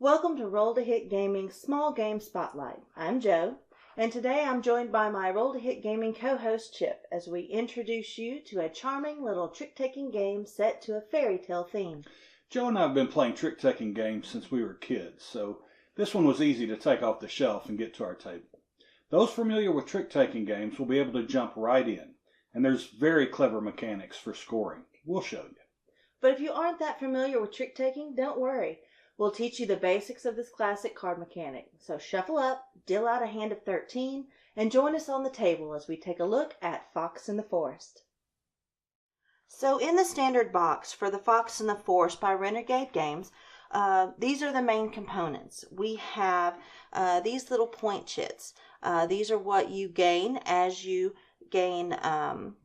Welcome to Roll to Hit Gaming's Small Game Spotlight. I'm Joe, and today I'm joined by my Roll to Hit Gaming co-host Chip as we introduce you to a charming little trick-taking game set to a fairy tale theme. Joe and I have been playing trick-taking games since we were kids, so this one was easy to take off the shelf and get to our table. Those familiar with trick-taking games will be able to jump right in, and there's very clever mechanics for scoring. We'll show you. But if you aren't that familiar with trick-taking, don't worry. We'll teach you the basics of this classic card mechanic. So shuffle up, deal out a hand of 13, and join us on the table as we take a look at Fox in the Forest. So in the standard box for the Fox in the Forest by Renegade Games, these are the main components. We have these little point chits. These are what you gain as you gain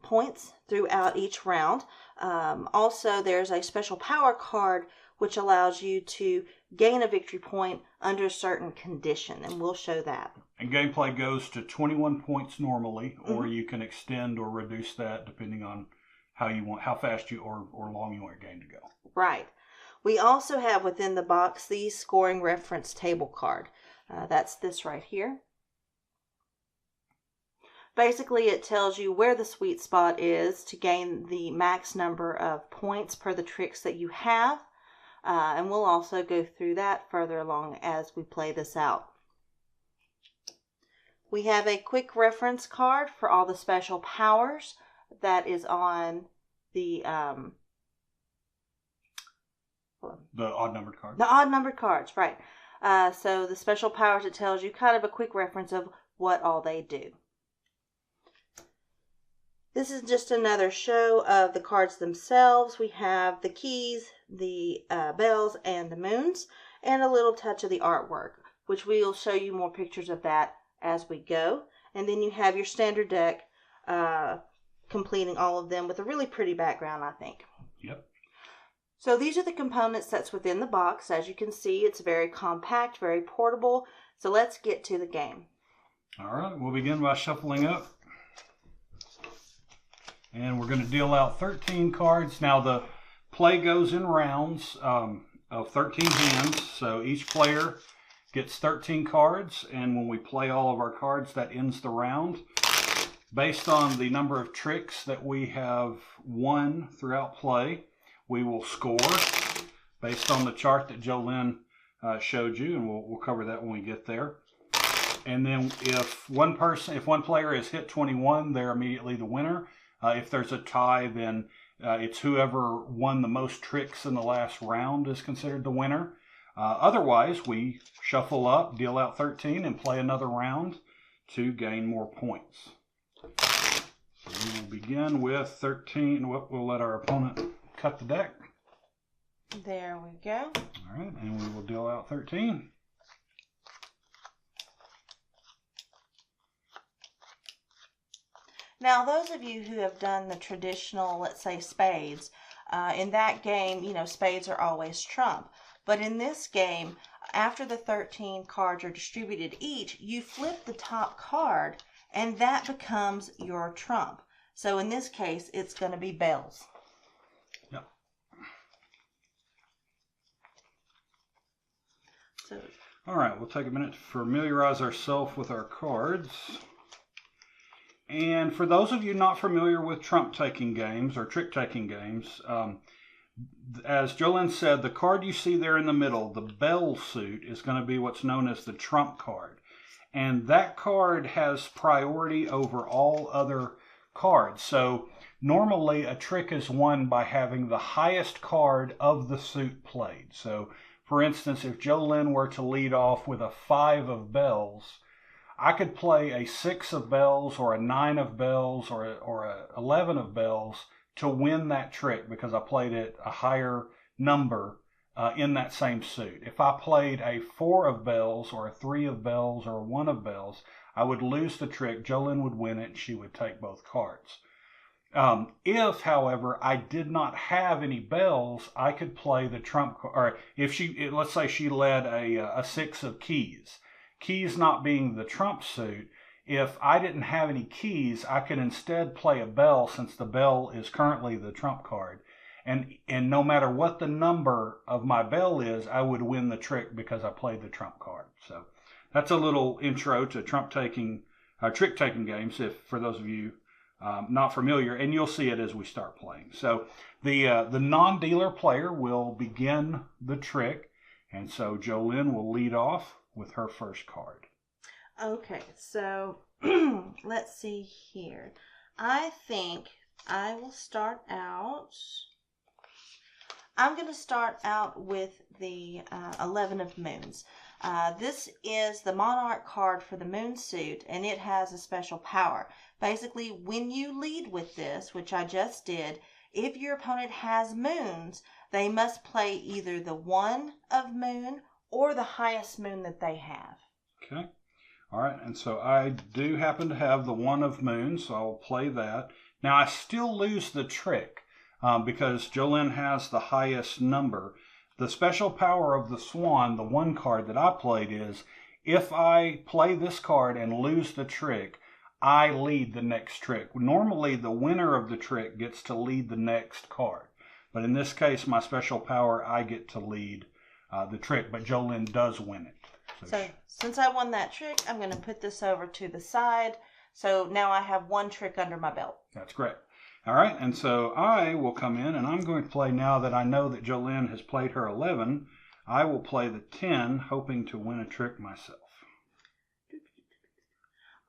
points throughout each round. Also, there's a special power card which allows you to gain a victory point under a certain condition, and we'll show that. And gameplay goes to 21 points normally, or you can extend or reduce that depending on how fast you or long you want your game to go. Right. We also have within the box the scoring reference table card. That's this right here. Basically, it tells you where the sweet spot is to gain the max number of points per the tricks that you have. And we'll also go through that further along as we play this out. We have a quick reference card for all the special powers that is on the odd-numbered cards. The odd-numbered cards, right. So the special powers, it tells you kind of a quick reference of what all they do. This is just another show of the cards themselves. We have the keys, the bells, and the moons, and a little touch of the artwork, which we'll show you more pictures of that as we go. And then you have your standard deck completing all of them with a really pretty background, I think. Yep. So these are the components that's within the box. As you can see, it's very compact, very portable. So let's get to the game. All right, we'll begin by shuffling up. And we're going to deal out 13 cards. Now the play goes in rounds of 13 hands. So each player gets 13 cards. And when we play all of our cards, that ends the round. Based on the number of tricks that we have won throughout play, we will score based on the chart that Jolynn showed you. And we'll cover that when we get there. And then if one player has hit 21, they're immediately the winner. If there's a tie, then it's whoever won the most tricks in the last round is considered the winner. Otherwise, we shuffle up, deal out 13, and play another round to gain more points. So we will begin with 13. We'll let our opponent cut the deck. There we go. All right, and we will deal out 13. Now, those of you who have done the traditional, let's say, spades, in that game, spades are always trump. But in this game, after the 13 cards are distributed each, you flip the top card, and that becomes your trump. So in this case, it's going to be bells. Yep. So, all right, we'll take a minute to familiarize ourselves with our cards. And for those of you not familiar with trump-taking games or trick-taking games, as Jolynn said, the card you see there in the middle, the bell suit, is going to be what's known as the trump card. And that card has priority over all other cards. So normally a trick is won by having the highest card of the suit played. So for instance, if Jolynn were to lead off with a 5 of bells, I could play a 6 of bells or a 9 of bells or a 11 of bells to win that trick because I played it a higher number in that same suit. If I played a 4 of bells or a 3 of bells or a 1 of bells, I would lose the trick. Jolynn would win it and she would take both cards. If, however, I did not have any bells, I could play the trump card. Or if let's say she led a 6 of keys. Keys not being the trump suit, if I didn't have any keys, I could instead play a bell since the bell is currently the trump card. and no matter what the number of my bell is, I would win the trick because I played the trump card. So that's a little intro to trick taking games, if for those of you not familiar, and you'll see it as we start playing. So the non-dealer player will begin the trick, and so Jolynn will lead off with her first card. Okay, so let's see here. I think I will start out. I'm going to start out with the 11 of Moons. This is the Monarch card for the Moon suit, and it has a special power. Basically, when you lead with this, which I just did, if your opponent has moons, they must play either the 1 of Moon or the highest moon that they have. Okay. All right, and so I do happen to have the 1 of Moon, so I'll play that. Now, I still lose the trick because Jolynn has the highest number. The special power of the Swan, the 1 card that I played, is if I play this card and lose the trick, I lead the next trick. Normally, the winner of the trick gets to lead the next card. But in this case, my special power, I get to lead the trick, but Jolynn does win it. So since I won that trick, I'm going to put this over to the side. So now I have 1 trick under my belt. That's great. All right, and so I will come in, and I'm going to play, now that I know that Jolynn has played her 11, I will play the 10, hoping to win a trick myself.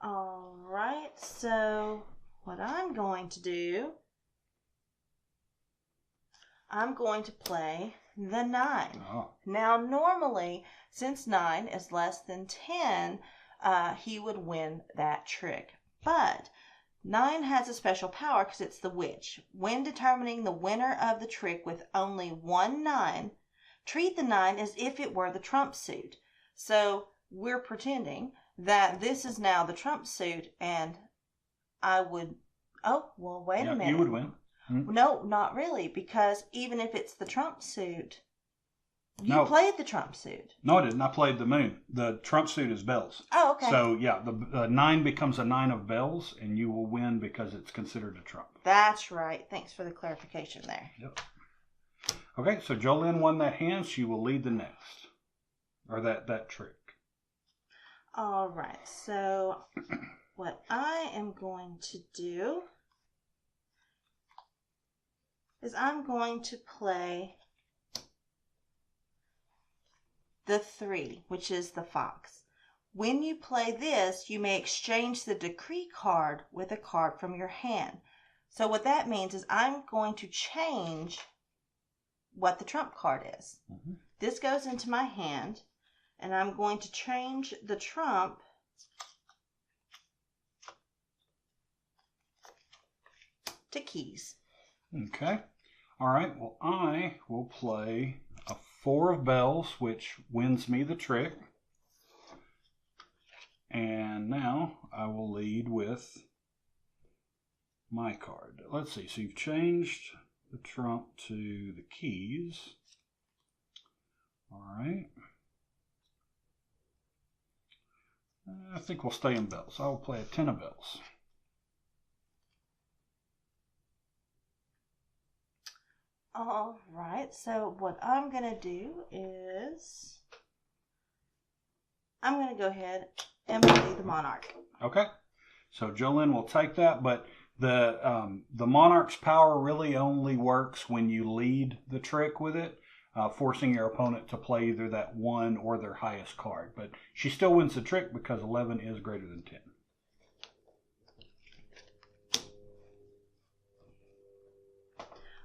All right, so what I'm going to do, I'm going to play the 9. Oh. Now, normally, since 9 is less than 10, he would win that trick. But 9 has a special power because it's the witch. When determining the winner of the trick with only 1 9, treat the 9 as if it were the trump suit. So we're pretending that this is now the trump suit, and I would... Oh, well, wait a minute. You would win. Hmm? No, not really, because even if it's the trump suit, you played the trump suit. No, I didn't. I played the moon. The trump suit is bells. Oh, okay. So, yeah, the 9 becomes a 9 of bells, and you will win because it's considered a trump. That's right. Thanks for the clarification there. Yep. Okay, so Jolynn won that hand. She will lead the next, or that trick. All right, so what I am going to do is I'm going to play the 3, which is the fox. When you play this, you may exchange the decree card with a card from your hand. So what that means is I'm going to change what the trump card is. Mm-hmm. This goes into my hand, and I'm going to change the trump to keys. Okay. All right. Well, I will play a 4 of bells, which wins me the trick. And now I will lead with my card. Let's see. So you've changed the trump to the keys. All right. I think we'll stay in bells. I will play a 10 of bells. All right, so what I'm going to do is I'm going to go ahead and play the Monarch. Okay, so Jolynn will take that, but the Monarch's power really only works when you lead the trick with it, forcing your opponent to play either that 1 or their highest card. But she still wins the trick because 11 is greater than 10.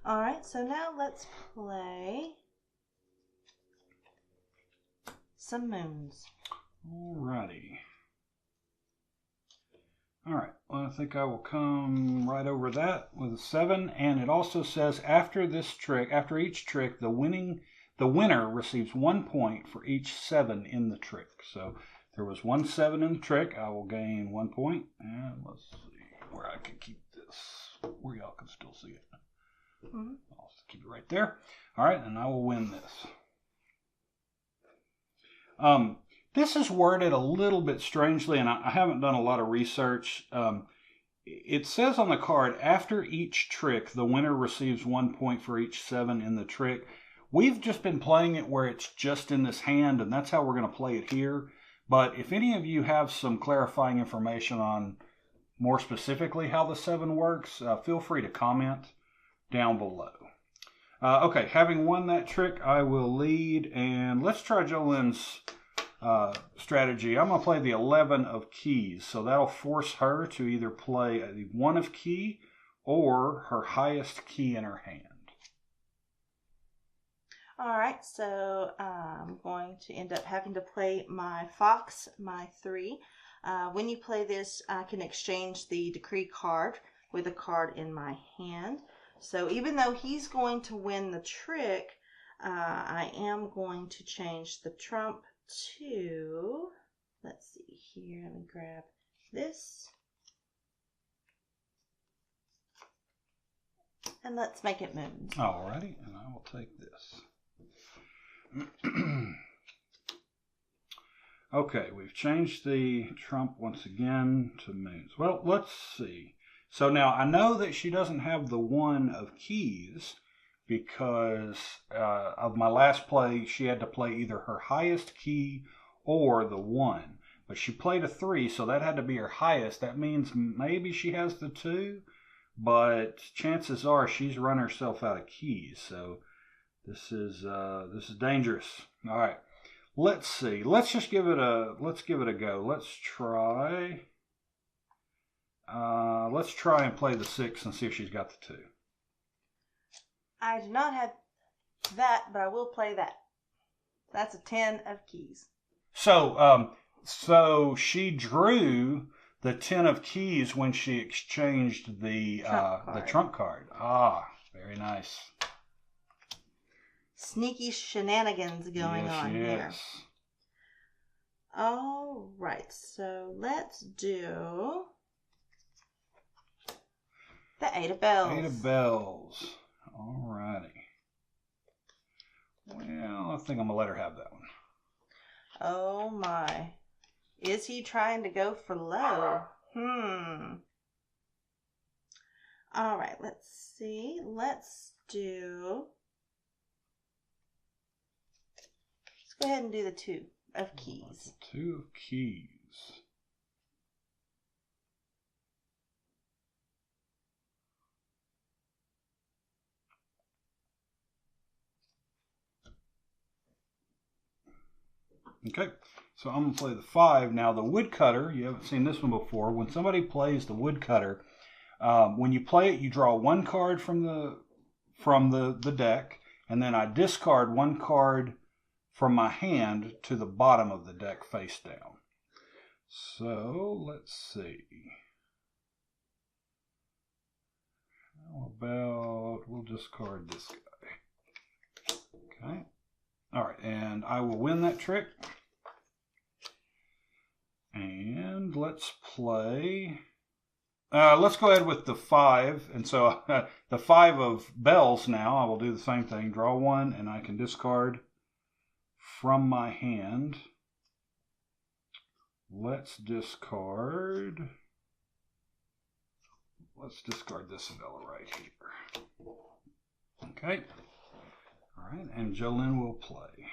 All right, so now let's play some moons. Alrighty. All right, well, I think I will come right over that with a 7, and it also says after each trick, the winner receives 1 point for each 7 in the trick. So there was 1 7 in the trick. I will gain 1 point, and let's see where I can keep this, where y'all can still see it. Mm-hmm. I'll keep it right there. All right, and I will win this. This is worded a little bit strangely, and I haven't done a lot of research. it says on the card, after each trick, the winner receives 1 point for each 7 in the trick. We've just been playing it where it's just in this hand, and that's how we're going to play it here. But if any of you have some clarifying information on more specifically how the 7 works, feel free to comment down below. Okay, having won that trick, I will lead, and let's try Jolene's strategy. I'm going to play the 11 of keys, so that'll force her to either play a 1 of key or her highest key in her hand. All right, so I'm going to end up having to play my fox, my 3. When you play this, I can exchange the decree card with a card in my hand. So even though he's going to win the trick, I am going to change the trump to, let's see here, let me grab this. And let's make it moons. Alrighty, and I will take this. Okay, we've changed the trump once again to moons. Well, let's see. So now I know that she doesn't have the 1 of keys because of my last play, she had to play either her highest key or the 1. But she played a 3, so that had to be her highest. That means maybe she has the 2, but chances are she's run herself out of keys. So this is dangerous. All right, let's see. Let's give it a go. Let's try and play the 6 and see if she's got the 2. I do not have that, but I will play that. That's a 10 of keys. So she drew the 10 of keys when she exchanged the trump card. Ah, very nice. Sneaky shenanigans going on here. All right, so let's do the 8 of bells. 8 of bells. All righty. Well, I think I'm going to let her have that one. Oh my. Is he trying to go for low? All right, let's see. Let's go ahead and do the 2 of keys. 2 of keys. Okay, so I'm going to play the 5. Now the woodcutter, you haven't seen this one before. When somebody plays the woodcutter, when you play it, you draw 1 card from the deck, and then I discard 1 card from my hand to the bottom of the deck face down. So let's see. How about we'll discard this guy. Okay. All right, and I will win that trick. And let's play. Let's go ahead with the 5. And so the 5 of bells now, I will do the same thing. Draw 1, and I can discard from my hand. Let's discard this fella right here. Okay. All right, and Jolene will play.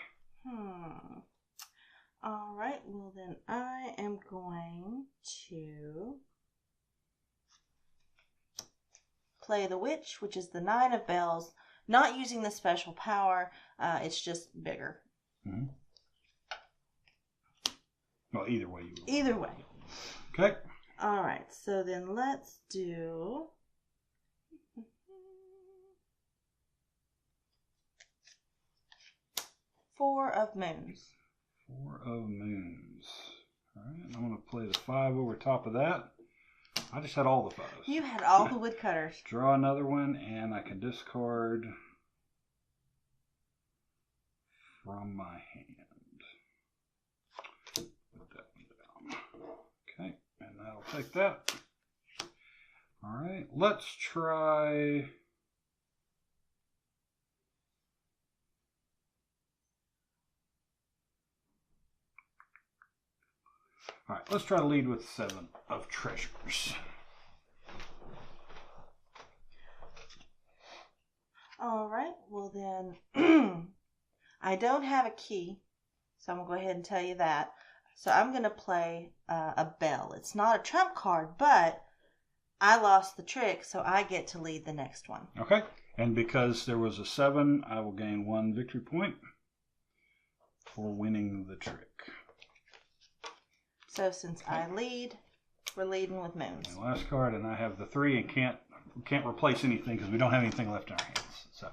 All right, well then I am going to play the witch, which is the 9 of bells, not using the special power. It's just bigger. Mm-hmm. Well, either way you will. Either way. Okay. All right, so then let's do 4 of moons. 4 of moons. All right, I'm going to play the 5 over top of that. I just had all the 5s. You had all the woodcutters. Draw another one, and I can discard from my hand. Put that one down. Okay, and that'll take that. All right, let's try. All right, let's try to lead with 7 of treasures. well then, I don't have a key, so I'm going to go ahead and tell you that. So I'm going to play a bell. It's not a trump card, but I lost the trick, so I get to lead the next one. Okay. And because there was a 7, I will gain 1 victory point for winning the trick. So since I lead, we're leading with moons. My last card, and I have the 3 and can't replace anything because we don't have anything left in our hands. So,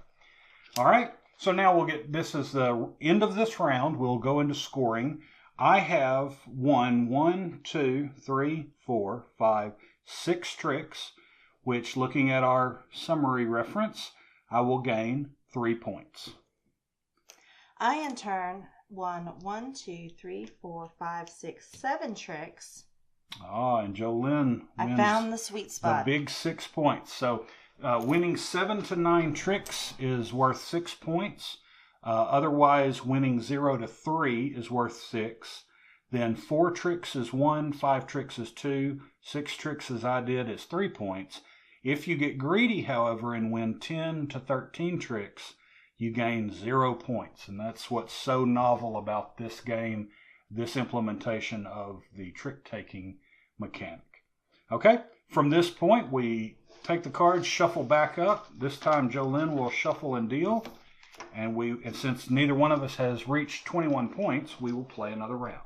all right. So now we'll get, this is the end of this round. We'll go into scoring. I have won 1, 2, 3, 4, 5, 6 tricks, which, looking at our summary reference, I will gain 3 points. I, in turn, won 1, 2, 3, 4, 5, 6, 7 tricks. Ah, and Jolynn wins. I found the sweet spot. The big 6 points. So winning 7 to 9 tricks is worth 6 points. Otherwise, winning 0 to 3 is worth 6. Then 4 tricks is 1, 5 tricks is 2, 6 tricks as I did is 3 points. If you get greedy, however, and win 10 to 13 tricks, you gain 0 points. And that's what's so novel about this game, this implementation of the trick-taking mechanic. Okay, from this point, we take the cards, shuffle back up. This time, Jolynn will shuffle and deal. And since neither one of us has reached 21 points, we will play another round.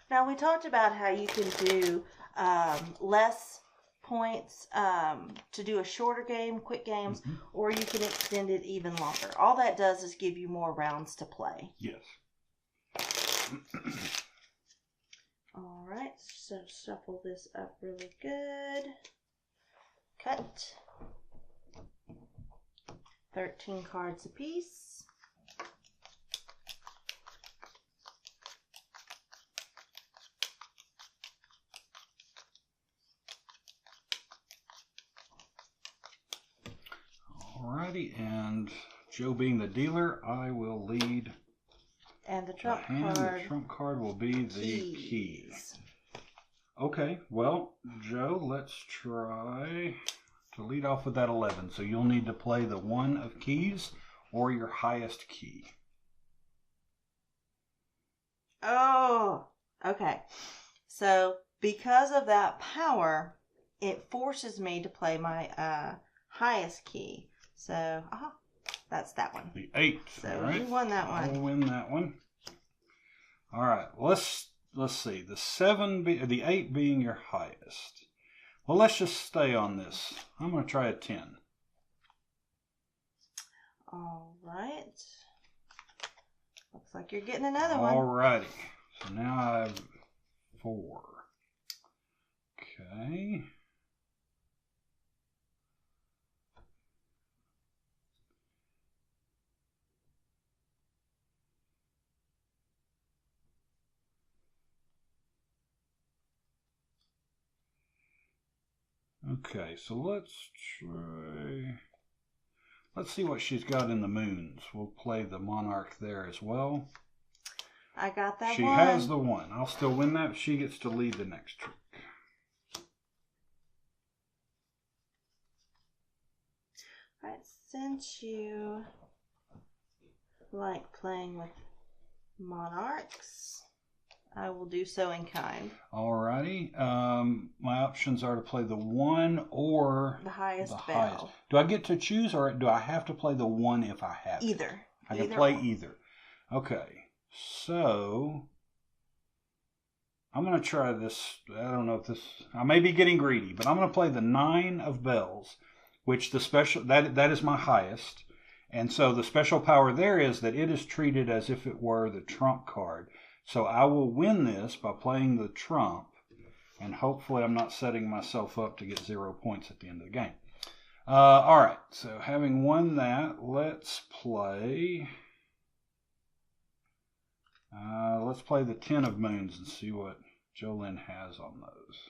Now, we talked about how you can do less points to do a shorter game, quick games, or you can extend it even longer. All that does is give you more rounds to play. Yes. All right, so shuffle this up really good. Cut. 13 cards apiece. Alrighty, and Joe being the dealer, I will lead. And the trump card. The trump card will be the key. Okay, well, Joe, let's try to lead off with that 11. So you'll need to play the 1 of keys or your highest key. Oh, okay. So because of that power, it forces me to play my highest key. So, that's that one. The 8. So all right. you won that one. I'll win that one. All right. Let's see. The 8 being your highest. Well, let's just stay on this. I'm going to try a 10. All right. Looks like you're getting another one. All righty. So now I have 4. Okay. Okay, so let's see what she's got in the moons. We'll play the monarch there as well. I got that she one. She has the 1. I'll still win that. She gets to lead the next trick. Alright, since you like playing with monarchs, I will do so in kind. Alrighty. My options are to play the 1 or the highest the bell. Highest. Do I get to choose, or do I have to play the 1 if I have to? Either. I can play either. Okay. So I'm going to try this. I don't know if this. I may be getting greedy, but I'm going to play the 9 of bells, which the special that is my highest. And so the special power there is that it is treated as if it were the trump card. So I will win this by playing the trump, and hopefully I'm not setting myself up to get 0 points at the end of the game. All right, so having won that, let's play the 10 of moons and see what Jolynn has on those.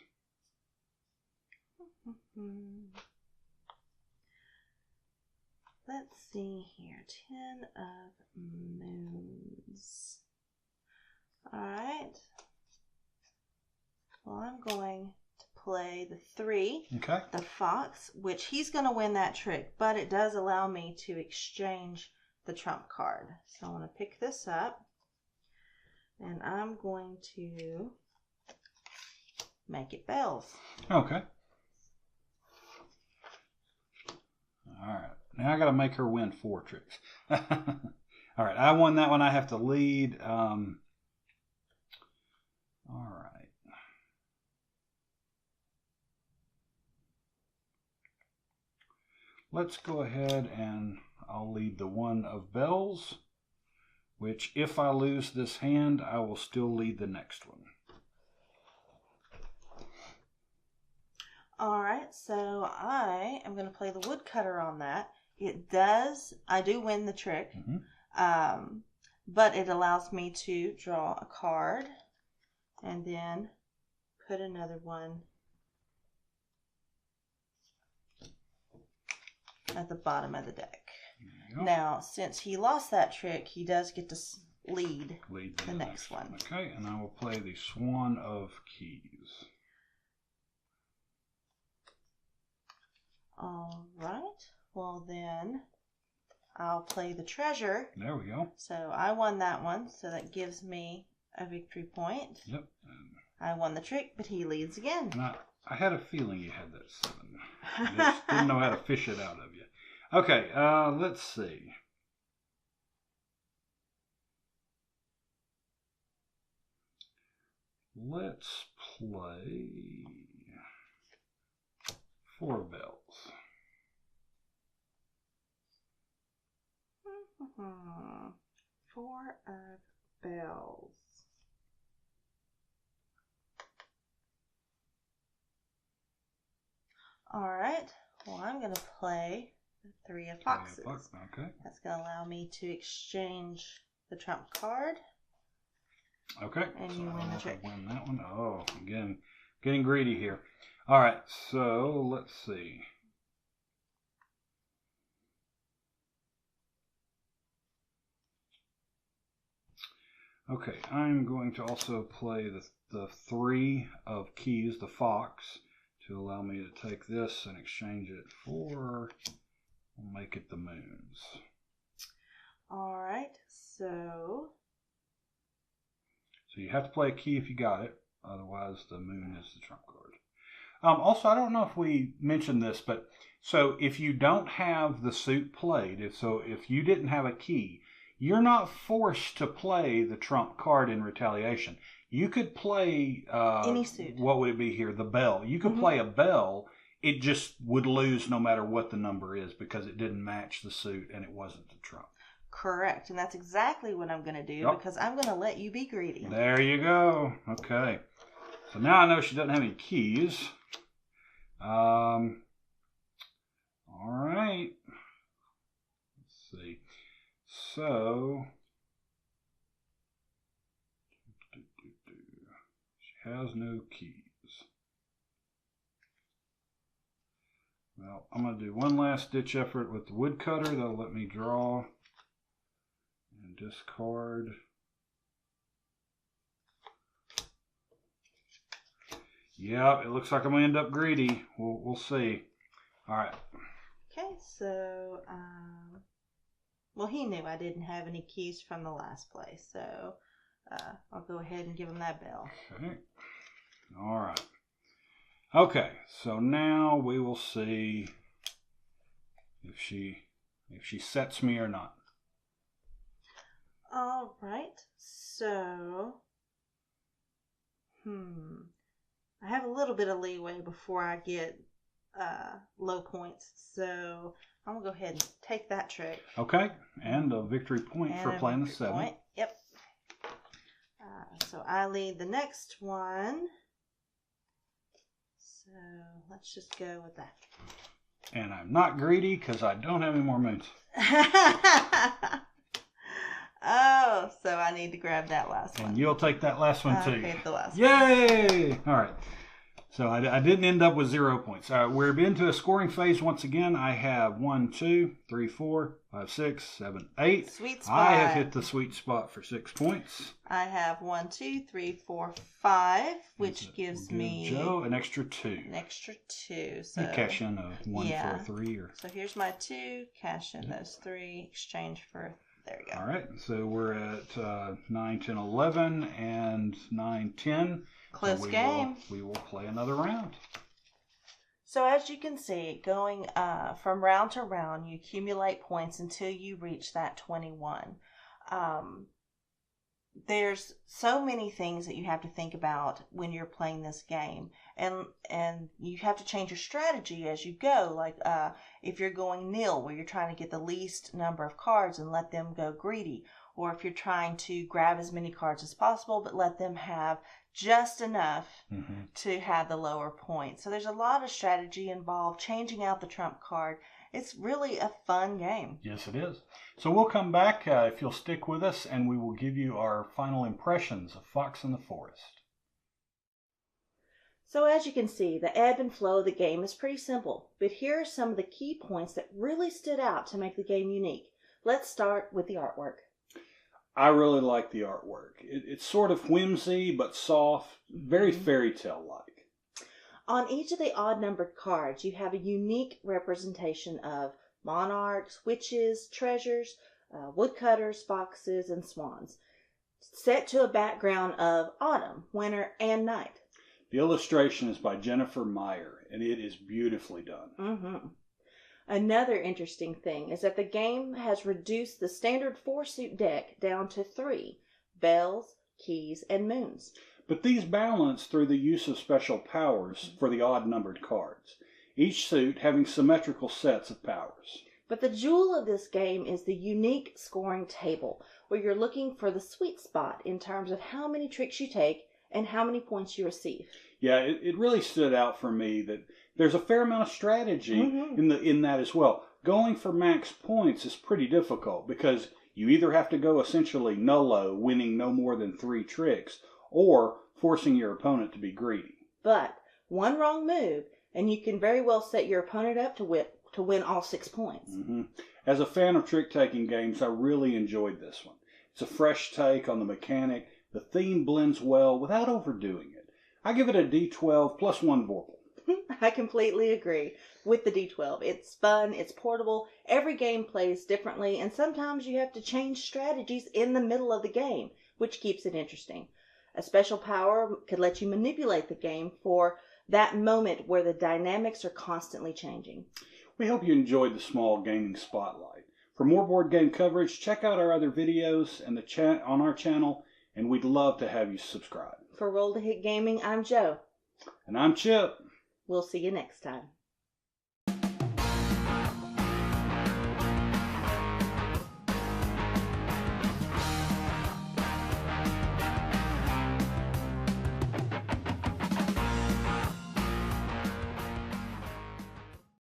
Let's see here, 10 of moons. All right. Well, I'm going to play the 3, Okay. the fox, which he's going to win that trick, but it does allow me to exchange the trump card. So I want to pick this up, and I'm going to make it bells. Okay. All right. Now I got to make her win 4 tricks. All right. I won that one. I have to lead. All right. Let's go ahead and I'll lead the 1 of bells, which if I lose this hand, I will still lead the next one. All right, so I am going to play the woodcutter on that. I do win the trick, but it allows me to draw a card and then put another one at the bottom of the deck. Now, since he lost that trick, he does get to lead the next one. Okay, and I will play the Swan of Keys. All right. Well, then I'll play the treasure. There we go. So I won that one, so that gives me a victory point. Yep. I won the trick, but he leads again. And I had a feeling you had that 7. I just didn't know how to fish it out of you. Okay, let's see. Let's play 4 bells. 4 of bells. All right. Well, I'm going to play the 3 of foxes. Okay. That's going to allow me to exchange the trump card. Okay. And you win the trick. Win that one. Oh, again, getting greedy here. All right. So let's see. Okay, I'm going to also play the 3 of keys, the fox, to allow me to take this and exchange it for, we'll make it the moons. All right, so you have to play a key if you got it, otherwise the moon is the trump card. Also, I don't know if we mentioned this, but so if you don't have the suit played, if you didn't have a key, you're not forced to play the trump card in retaliation. You could play any suit. What would it be here? The bell. You could play a bell. It just would lose no matter what the number is because it didn't match the suit and it wasn't the trump. Correct, and that's exactly what I'm going to do because I'm going to let you be greedy. There you go. Okay. So now I know she doesn't have any keys. All right. Let's see. So, she has no keys. Well, I'm going to do one last ditch effort with the woodcutter. That'll let me draw and discard. Yeah, it looks like I'm going to end up greedy. We'll see. All right. Okay, so well, he knew I didn't have any keys from the last place, so I'll go ahead and give him that bell. Okay. All right. Okay, so now we will see if she sets me or not. All right, so I have a little bit of leeway before I get low points, so I'm going to go ahead and take that trick. Okay, and a victory point for playing the 7. Point. Yep. So I lead the next one. So let's just go with that. And I'm not greedy because I don't have any more moons. Oh, so I need to grab that last one. And you'll take that last one too. Okay, the last one. Yay! All right. So I didn't end up with 0 points. All right, we're into a scoring phase once again. I have 1, 2, 3, 4, 5, 6, 7, 8. Sweet spot. I have hit the sweet spot for 6 points. I have 1, 2, 3, 4, 5, which gives me Joe an extra 2. An extra 2. So you cash in a 1 for a 3, or so here's my 2. Cash in those 3. Exchange for. There we go. All right, so we're at 9, 10, 11, and 9, 10. Close game. We will play another round. So as you can see, going from round to round, you accumulate points until you reach that 21. There's so many things that you have to think about when you're playing this game, and you have to change your strategy as you go. Like if you're going nil, where you're trying to get the least number of cards and let them go greedy, or if you're trying to grab as many cards as possible but let them have just enough to have the lower points. So there's a lot of strategy involved, changing out the trump card. It's really a fun game. Yes, it is. So we'll come back if you'll stick with us, and we will give you our final impressions of Fox in the Forest. So as you can see, the ebb and flow of the game is pretty simple, but here are some of the key points that really stood out to make the game unique. Let's start with the artwork. I really like the artwork. It's sort of whimsy, but soft, very fairy tale-like. On each of the odd-numbered cards, you have a unique representation of monarchs, witches, treasures, woodcutters, foxes, and swans, set to a background of autumn, winter, and night. The illustration is by Jennifer Meyer, and it is beautifully done. Another interesting thing is that the game has reduced the standard 4-suit deck down to 3, bells, keys, and moons. But these balance through the use of special powers for the odd-numbered cards, each suit having symmetrical sets of powers. But the jewel of this game is the unique scoring table, where you're looking for the sweet spot in terms of how many tricks you take and how many points you receive. Yeah, it really stood out for me that there's a fair amount of strategy in that as well. Going for max points is pretty difficult because you either have to go essentially nullo, winning no more than 3 tricks, or forcing your opponent to be greedy. But one wrong move, and you can very well set your opponent up to win all 6 points. As a fan of trick-taking games, I really enjoyed this one. It's a fresh take on the mechanic. The theme blends well without overdoing it. I give it a D12 plus 1 Vorpal. I completely agree with the D12. It's fun, it's portable, every game plays differently, and sometimes you have to change strategies in the middle of the game, which keeps it interesting. A special power could let you manipulate the game for that moment where the dynamics are constantly changing. We hope you enjoyed the small gaming spotlight. For more board game coverage, check out our other videos and the chat on our channel, and we'd love to have you subscribe. For Roll to Hit Gaming, I'm Joe. And I'm Chip. We'll see you next time.